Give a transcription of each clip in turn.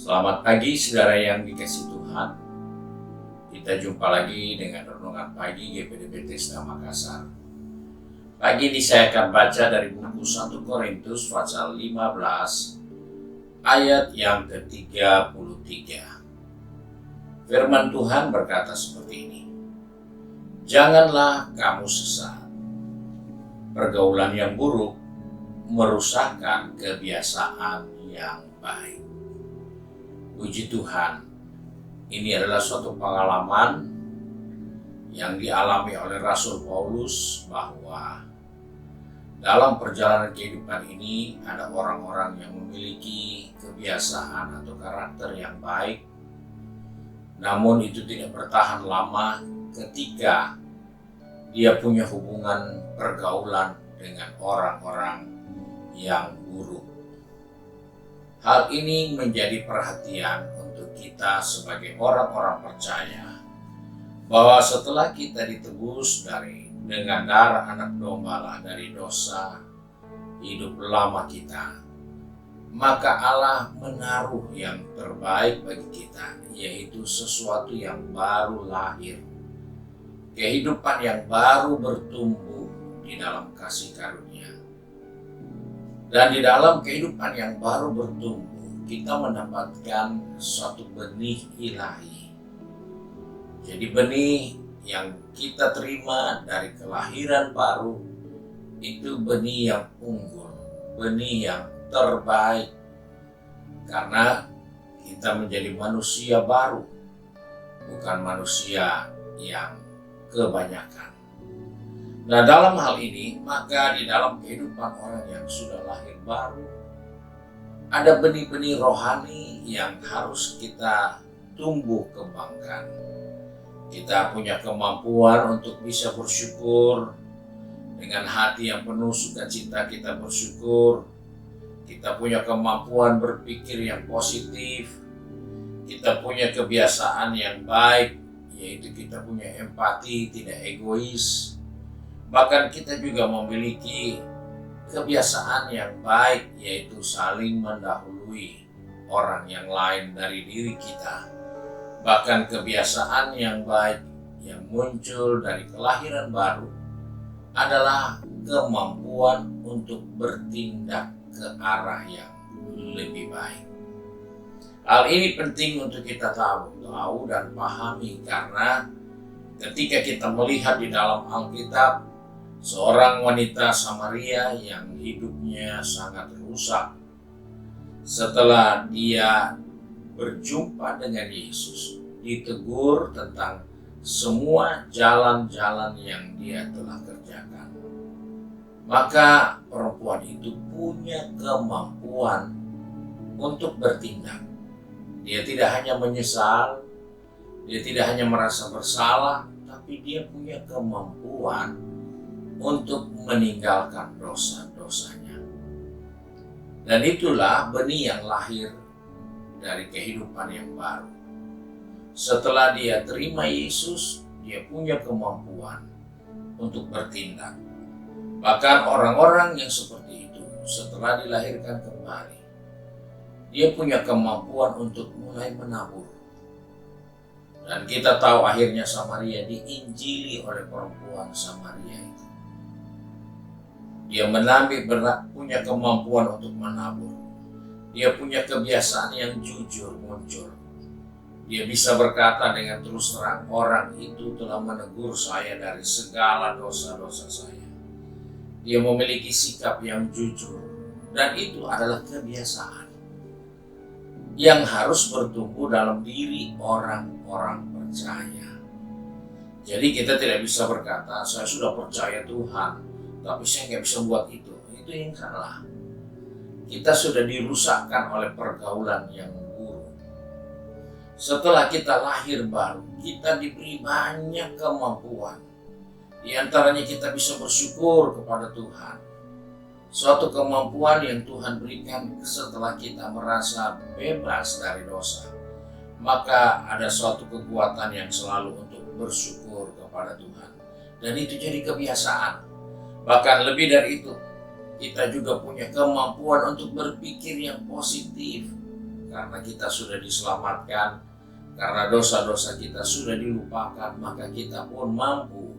Selamat pagi saudara yang dikasihi Tuhan. Kita jumpa lagi dengan renungan pagi GPD Bethesda Makassar. Pagi ini saya akan baca dari buku 1 Korintus pasal 15 ayat yang ke-33. Firman Tuhan berkata seperti ini. Janganlah kamu sesat. Pergaulan yang buruk merusakkan kebiasaan yang baik. Puji Tuhan, ini adalah suatu pengalaman yang dialami oleh Rasul Paulus bahwa dalam perjalanan kehidupan ini ada orang-orang yang memiliki kebiasaan atau karakter yang baik, namun itu tidak bertahan lama ketika dia punya hubungan pergaulan dengan orang-orang yang buruk. Hal ini menjadi perhatian untuk kita sebagai orang-orang percaya bahwa setelah kita ditebus dengan darah anak domba dari dosa hidup lama kita, maka Allah menaruh yang terbaik bagi kita, yaitu sesuatu yang baru lahir, kehidupan yang baru bertumbuh di dalam kasih karunia. Dan di dalam kehidupan yang baru bertumbuh, kita mendapatkan suatu benih ilahi. Jadi benih yang kita terima dari kelahiran baru, itu benih yang unggul, benih yang terbaik. Karena kita menjadi manusia baru, bukan manusia yang kebanyakan. Nah, dalam hal ini, maka di dalam kehidupan orang yang sudah lahir baru, ada benih-benih rohani yang harus kita tumbuh kembangkan. Kita punya kemampuan untuk bisa bersyukur, dengan hati yang penuh sukacita kita bersyukur. Kita punya kemampuan berpikir yang positif. Kita punya kebiasaan yang baik, yaitu kita punya empati, tidak egois. Bahkan kita juga memiliki kebiasaan yang baik, yaitu saling mendahului orang yang lain dari diri kita. Bahkan kebiasaan yang baik yang muncul dari kelahiran baru adalah kemampuan untuk bertindak ke arah yang lebih baik. Hal ini penting untuk kita tahu dan pahami, karena ketika kita melihat di dalam Alkitab, seorang wanita Samaria yang hidupnya sangat rusak, setelah dia berjumpa dengan Yesus, ditegur tentang semua jalan-jalan yang dia telah kerjakan. Maka perempuan itu punya kemampuan untuk bertindak. Dia tidak hanya menyesal, dia tidak hanya merasa bersalah, tapi dia punya kemampuan untuk meninggalkan dosa-dosanya. Dan itulah benih yang lahir dari kehidupan yang baru. Setelah dia terima Yesus, dia punya kemampuan untuk bertindak. Bahkan orang-orang yang seperti itu, setelah dilahirkan kembali, dia punya kemampuan untuk mulai menabur. Dan kita tahu akhirnya Samaria diinjili oleh perempuan Samaria itu. Dia punya kemampuan untuk menabur. Dia punya kebiasaan yang jujur muncul. Dia bisa berkata dengan terus terang, orang itu telah menegur saya dari segala dosa-dosa saya. Dia memiliki sikap yang jujur. Dan itu adalah kebiasaan yang harus bertumbuh dalam diri orang-orang percaya. Jadi kita tidak bisa berkata, saya sudah percaya Tuhan, tapi saya nggak bisa buat itu. Itu yang salah. Kita sudah dirusakkan oleh pergaulan yang buruk. Setelah kita lahir baru, kita diberi banyak kemampuan. Di antaranya kita bisa bersyukur kepada Tuhan. Suatu kemampuan yang Tuhan berikan setelah kita merasa bebas dari dosa. Maka ada suatu kekuatan yang selalu untuk bersyukur kepada Tuhan. Dan itu jadi kebiasaan. Bahkan lebih dari itu, kita juga punya kemampuan untuk berpikir yang positif. karena kita sudah diselamatkan, karena dosa-dosa kita sudah dilupakan, maka kita pun mampu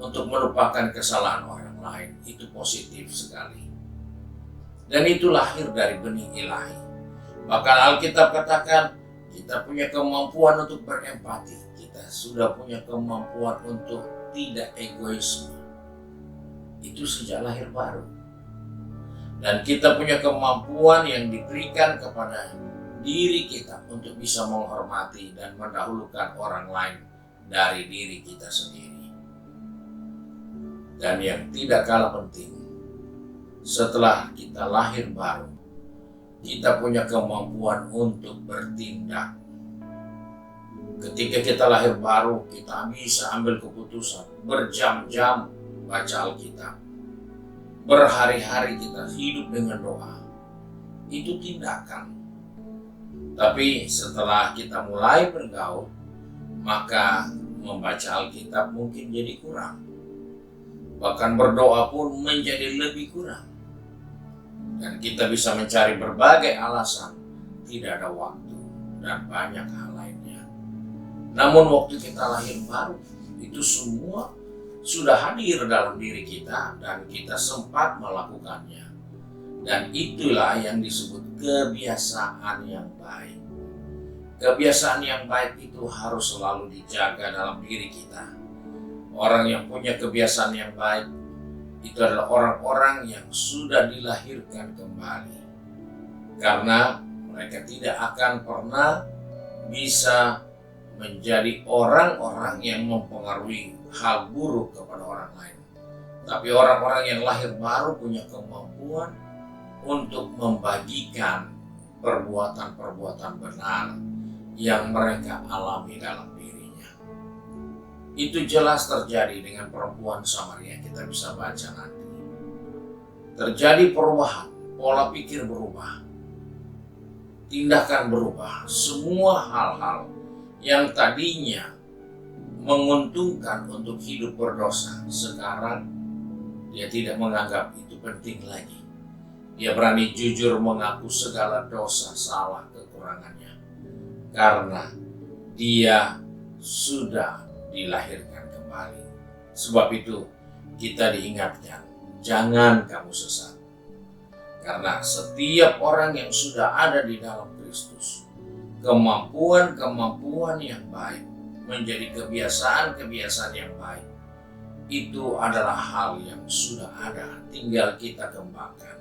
untuk melupakan kesalahan orang lain. Itu positif sekali. Dan itu lahir dari benih ilahi. Bahkan Alkitab katakan kita punya kemampuan untuk berempati. Kita sudah punya kemampuan untuk tidak egoisme. Itu sejak lahir baru. Dan kita punya kemampuan yang diberikan kepada diri kita untuk bisa menghormati dan mendahulukan orang lain dari diri kita sendiri. Dan yang tidak kalah penting, setelah kita lahir baru, kita punya kemampuan untuk bertindak. Ketika kita lahir baru, kita bisa ambil keputusan, berjam-jam baca Alkitab, berhari-hari kita hidup dengan doa. Itu tindakan. Tapi setelah kita mulai bergaul, maka membaca Alkitab mungkin jadi kurang. Bahkan berdoa pun menjadi lebih kurang. Dan kita bisa mencari berbagai alasan, tidak ada waktu, dan banyak hal lainnya. Namun waktu kita lahir baru, itu semua sudah hadir dalam diri kita dan kita sempat melakukannya. Dan itulah yang disebut kebiasaan yang baik. Kebiasaan yang baik itu harus selalu dijaga dalam diri kita. Orang yang punya kebiasaan yang baik itu adalah orang-orang yang sudah dilahirkan kembali. Karena mereka tidak akan pernah bisa menjadi orang-orang yang mempengaruhi hal buruk kepada orang lain. Tapi orang-orang yang lahir baru punya kemampuan untuk membagikan perbuatan-perbuatan benar yang mereka alami dalam dirinya. Itu jelas terjadi dengan perempuan Samaria, kita bisa baca nanti. Terjadi perubahan, pola pikir berubah, tindakan berubah. Semua hal-hal yang tadinya menguntungkan untuk hidup berdosa, sekarang dia tidak menganggap itu penting lagi. Dia berani jujur mengaku segala dosa, salah, kekurangannya. Karena dia sudah dilahirkan kembali. Sebab itu kita diingatkan, jangan kamu sesat. Karena setiap orang yang sudah ada di dalam Kristus, kemampuan-kemampuan yang baik menjadi kebiasaan-kebiasaan yang baik, itu adalah hal yang sudah ada, tinggal kita kembangkan.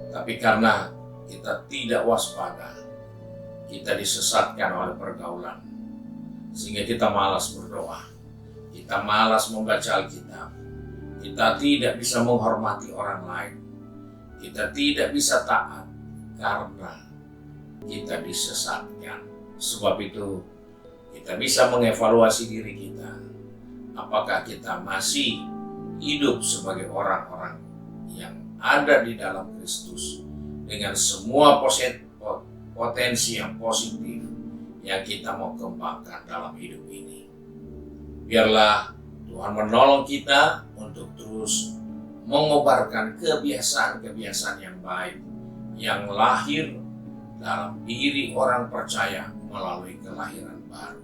Tapi karena kita tidak waspada, kita disesatkan oleh pergaulan, sehingga kita malas berdoa, kita malas membaca Alkitab, kita tidak bisa menghormati orang lain, kita tidak bisa taat karena kita disesatkan. Sebab itu kita bisa mengevaluasi diri kita, apakah kita masih hidup sebagai orang-orang yang ada di dalam Kristus dengan semua potensi yang positif yang kita mau kembangkan dalam hidup ini. Biarlah Tuhan menolong kita untuk terus mengobarkan kebiasaan-kebiasaan yang baik yang lahir dalam diri orang percaya melalui kelahiran baru.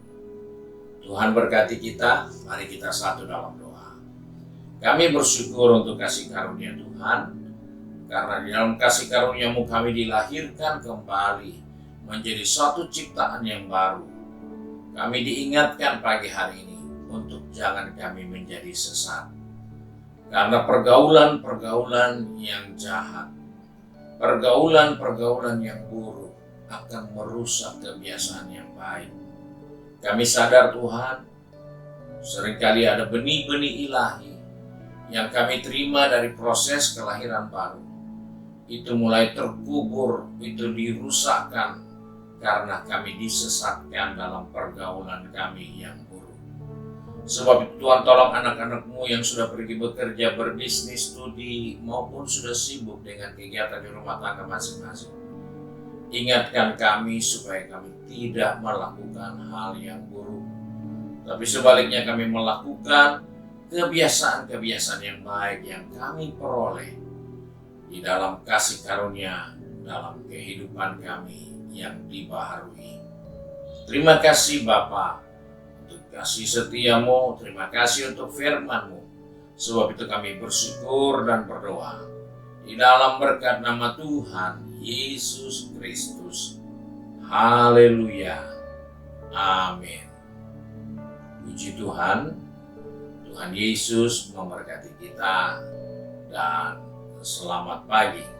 Tuhan berkati kita, mari kita satu dalam doa. Kami bersyukur untuk kasih karunia Tuhan, karena di dalam kasih karunia-Mu kami dilahirkan kembali menjadi suatu ciptaan yang baru. Kami diingatkan pagi hari ini untuk jangan kami menjadi sesat. Karena pergaulan-pergaulan yang jahat, pergaulan-pergaulan yang buruk akan merusak kebiasaan yang baik. Kami sadar Tuhan, seringkali ada benih-benih ilahi yang kami terima dari proses kelahiran baru. Itu mulai terkubur, itu dirusakkan karena kami disesatkan dalam pergaulan kami yang buruk. Sebab itu Tuhan tolong anak-anak-Mu yang sudah pergi bekerja, berbisnis, studi, maupun sudah sibuk dengan kegiatan di rumah tangga masing-masing. Ingatkan kami supaya kami tidak melakukan hal yang buruk, tapi sebaliknya kami melakukan kebiasaan-kebiasaan yang baik yang kami peroleh di dalam kasih karunia dalam kehidupan kami yang dibaharui. Terima kasih Bapa untuk kasih setiamu, terima kasih untuk firman-Mu. Sebab itu kami bersyukur dan berdoa di dalam berkat nama Tuhan Yesus Kristus. Haleluya. Amin. Puji Tuhan. Tuhan Yesus memberkati kita dan selamat pagi.